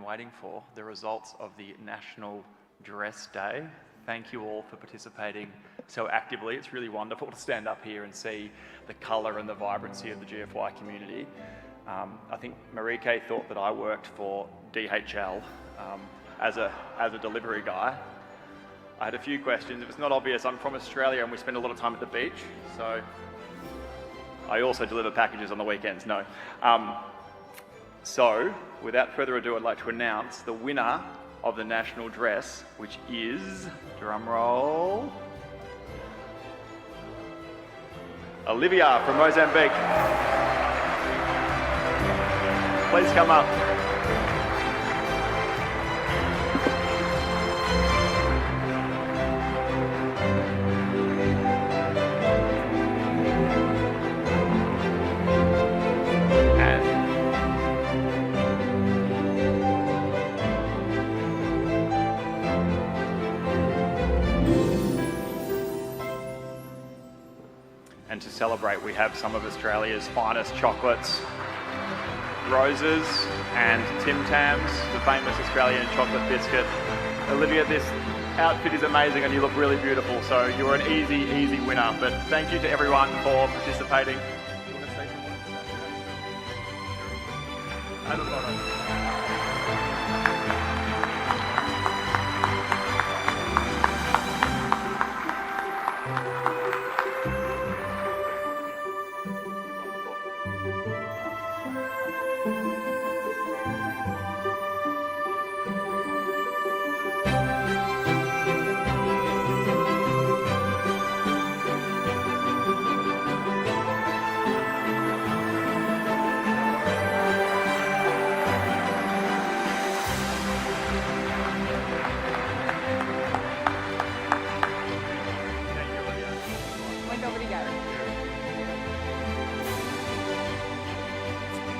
waiting for, the results of the National Dress Day. Thank you all for participating so actively. It's really wonderful to stand up here and see the colour and the vibrancy of the GFOI community. I think Marieke thought that I worked for DHL as a delivery guy. I had a few questions. If it's not obvious, I'm from Australia and we spend a lot of time at the beach, so I also deliver packages on the weekends, no. So, without further ado, I'd like to announce the winner of the national dress, which is, drum roll, Olivia from Mozambique. Please come up. And to celebrate, we have some of Australia's finest chocolates, roses and Tim Tams, the famous Australian chocolate biscuit. Olivia, this outfit is amazing and you look really beautiful, so you're an easy winner. But thank you to everyone for participating. Do you want to say some words about that?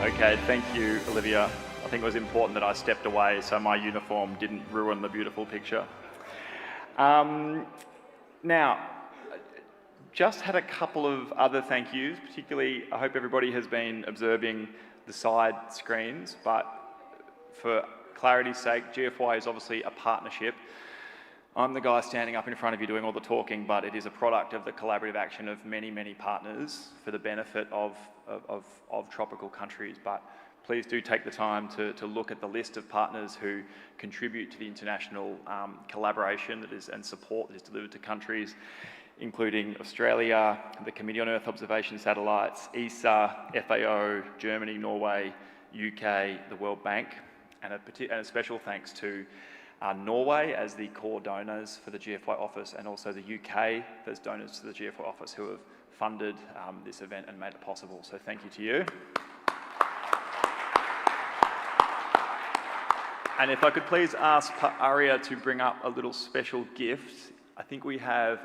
Okay, thank you, Olivia. I think it was important that I stepped away so my uniform didn't ruin the beautiful picture. Now, just had a couple of other thank yous, particularly I hope everybody has been observing the side screens, but for clarity's sake, GFOI is obviously a partnership. I'm the guy standing up in front of you doing all the talking, but it is a product of the collaborative action of many partners for the benefit of tropical countries. But please do take the time to look at the list of partners who contribute to the international collaboration that is and support that is delivered to countries, including Australia, the Committee on Earth Observation Satellites, ESA, FAO, Germany, Norway, UK, the World Bank, and a special thanks to Norway as the core donors for the GFOI office, and also the UK as donors to the GFOI office who have funded this event and made it possible. So thank you to you. And if I could please ask Aria to bring up a little special gift. I think we have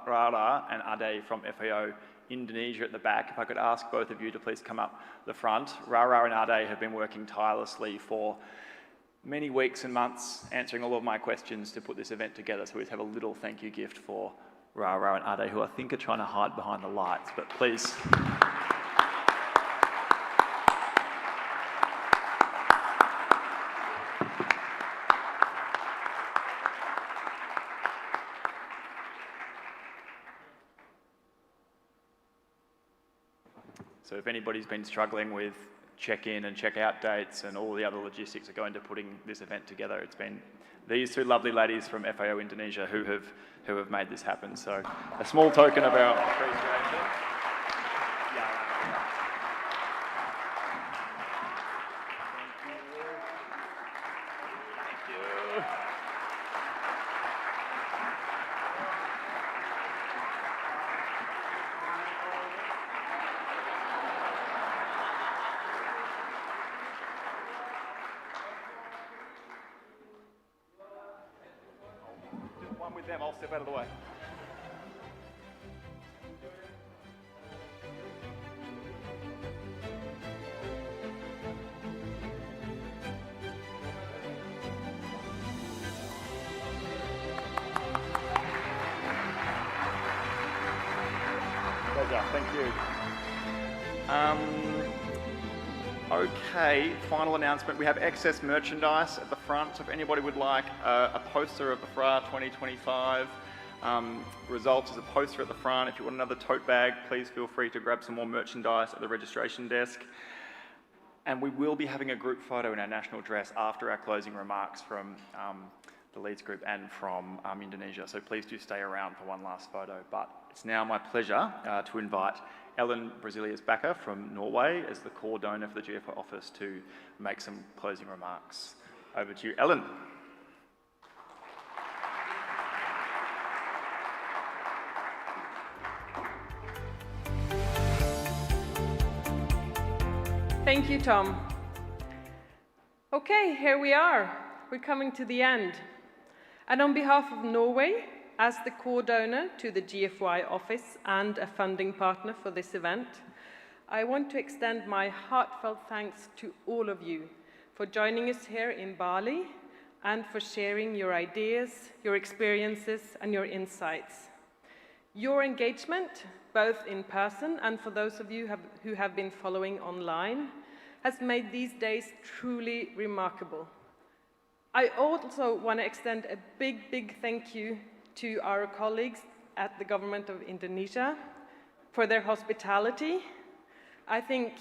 Rara and Ade from FAO Indonesia at the back. If I could ask both of you to please come up the front. Rara and Ade have been working tirelessly for many weeks and months answering all of my questions to put this event together. So we just have a little thank you gift for Rara and Ade, who I think are trying to hide behind the lights, but please. So if anybody's been struggling with check-in and check-out dates and all the other logistics that go into putting this event together, it's been these two lovely ladies from FAO Indonesia who have made this happen. So a small token of our appreciation. Thank you. One with them, I'll step out of the way. Pleasure, thank you. Okay, final announcement. We have excess merchandise at the front. So if anybody would like a poster of the FRA 2025 results as a poster at the front. If you want another tote bag, please feel free to grab some more merchandise at the registration desk. And we will be having a group photo in our national dress after our closing remarks from the Leeds group and from Indonesia. So please do stay around for one last photo. But it's now my pleasure to invite Ellen Brasilius-Backer from Norway as the core donor for the GFOI office to make some closing remarks. Over to you, Ellen. Thank you, Tom. Okay, here we are. We're coming to the end. And on behalf of Norway, as the core donor to the GFOI office and a funding partner for this event, I want to extend my heartfelt thanks to all of you for joining us here in Bali and for sharing your ideas, your experiences, and your insights. Your engagement, both in person and for those of you who have been following online, has made these days truly remarkable. I also want to extend a big thank you to our colleagues at the Government of Indonesia for their hospitality. I think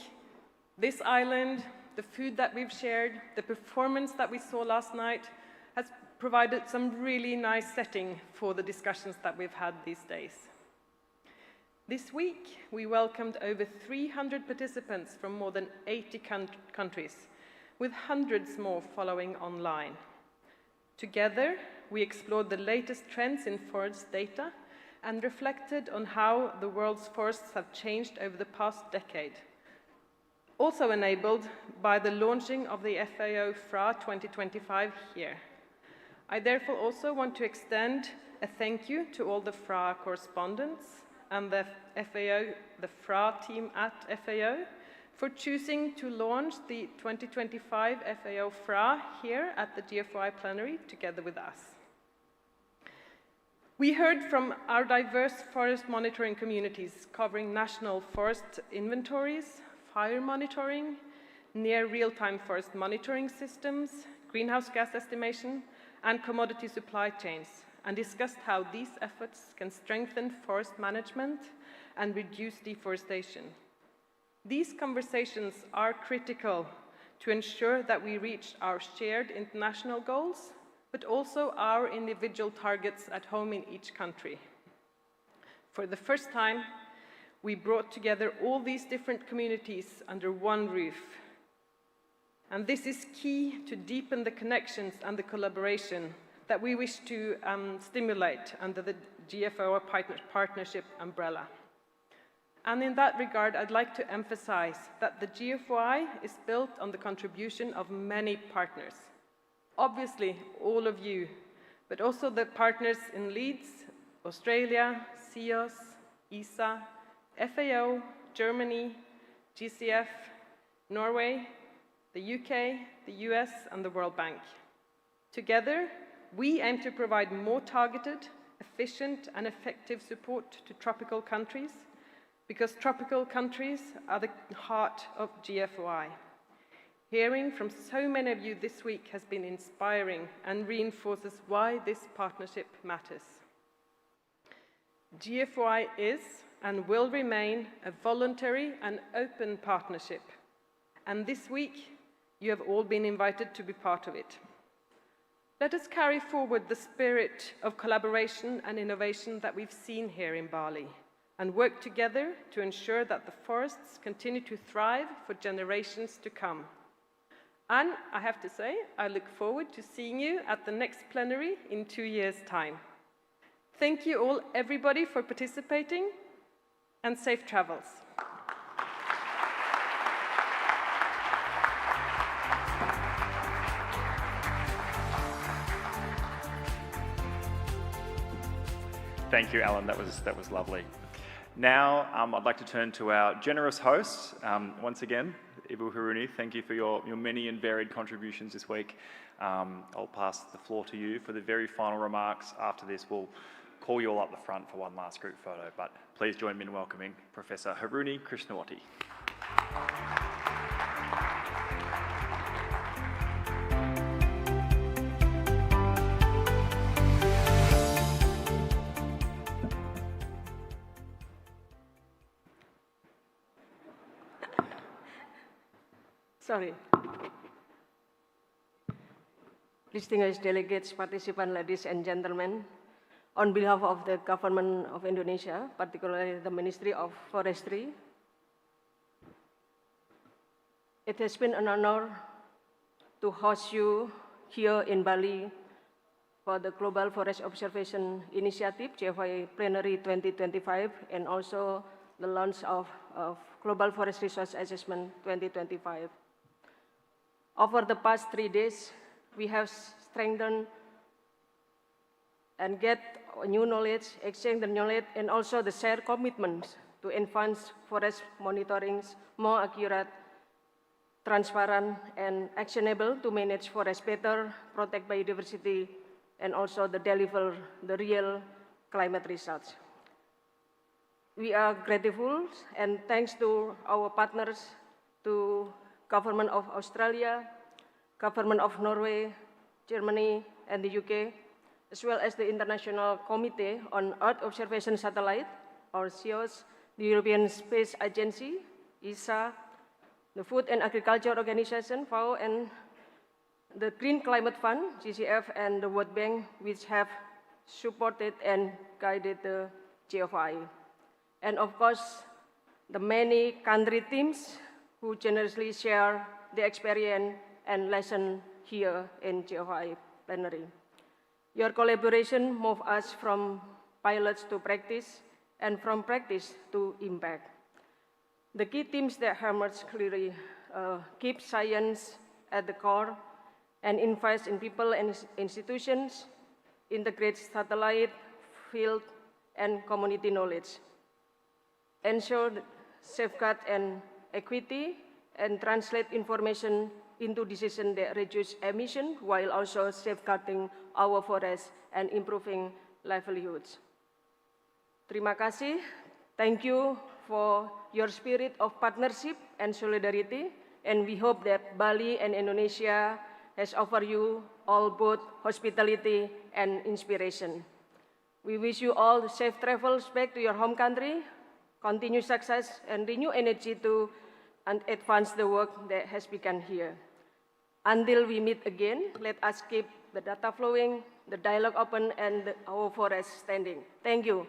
this island, the food that we've shared, the performance that we saw last night has provided some really nice setting for the discussions that we've had these days. This week, we welcomed over 300 participants from more than 80 countries, with hundreds more following online. Together, we explored the latest trends in forest data and reflected on how the world's forests have changed over the past decade. Also enabled by the launching of the FAO FRA 2025 here. I therefore also want to extend a thank you to all the FRA correspondents and the FAO, the FRA team at FAO, for choosing to launch the 2025 FAO FRA here at the GFOI Plenary together with us. We heard from our diverse forest monitoring communities covering national forest inventories, fire monitoring, near real-time forest monitoring systems, greenhouse gas estimation, and commodity supply chains, and discussed how these efforts can strengthen forest management and reduce deforestation. These conversations are critical to ensure that we reach our shared international goals, but also our individual targets at home in each country. For the first time, we brought together all these different communities under one roof. And this is key to deepen the connections and the collaboration that we wish to stimulate under the GFOI partnership umbrella. And in that regard, I'd like to emphasize that the GFOI is built on the contribution of many partners. Obviously, all of you, but also the partners in Leeds, Australia, CEOS, ESA, FAO, Germany, GCF, Norway, the UK, the US, and the World Bank. Together, we aim to provide more targeted, efficient, and effective support to tropical countries, because tropical countries are the heart of GFOI. Hearing from so many of you this week has been inspiring and reinforces why this partnership matters. GFOI is and will remain a voluntary and open partnership, and this week you have all been invited to be part of it. Let us carry forward the spirit of collaboration and innovation that we've seen here in Bali, and work together to ensure that the forests continue to thrive for generations to come. And I have to say, I look forward to seeing you at the next plenary in 2 years' time. Thank you all, everybody, for participating, and safe travels. Thank you, Alan. That was lovely. Now, I'd like to turn to our generous hosts. Once again, Ibu Haruni, thank you for your many and varied contributions this week. I'll pass the floor to you for the very final remarks. After this, we'll call you all up the front for one last group photo, but please join me in welcoming Professor Haruni Krishnawati. Sorry. Distinguished delegates, participants, ladies and gentlemen, on behalf of the Government of Indonesia, particularly the Ministry of Forestry, it has been an honor to host you here in Bali for the Global Forest Observation Initiative, GFOI Plenary 2025, and also the launch of Global Forest Resource Assessment 2025. Over the past 3 days, we have strengthened and get new knowledge, exchange the knowledge, and also the shared commitments to advance forest monitoring more accurate, transparent, and actionable to manage forest better, protect biodiversity, and also to deliver the real climate results. We are grateful and thanks to our partners, to Government of Australia, Government of Norway, Germany, and the UK, as well as the International Committee on Earth Observation Satellite, or CEOS, the European Space Agency, ESA, the Food and Agriculture Organization, FAO, and the Green Climate Fund, GCF, and the World Bank, which have supported and guided the GFOI. And of course, the many country teams who generously share the experience and lesson here in GFOI Plenary. Your collaboration moves us from pilots to practice and from practice to impact. The key themes that emerge clearly keep science at the core and invest in people and institutions, integrate satellite, field, and community knowledge, ensure safeguard and equity, and translate information into decisions that reduce emission while also safeguarding our forests and improving livelihoods. Terima kasih. Thank you for your spirit of partnership and solidarity, and we hope that Bali and Indonesia has offered you all both hospitality and inspiration. We wish you all safe travels back to your home country, continued success, and renewed energy to advance the work that has begun here. Until we meet again, let us keep the data flowing, the dialogue open, and our forest standing. Thank you.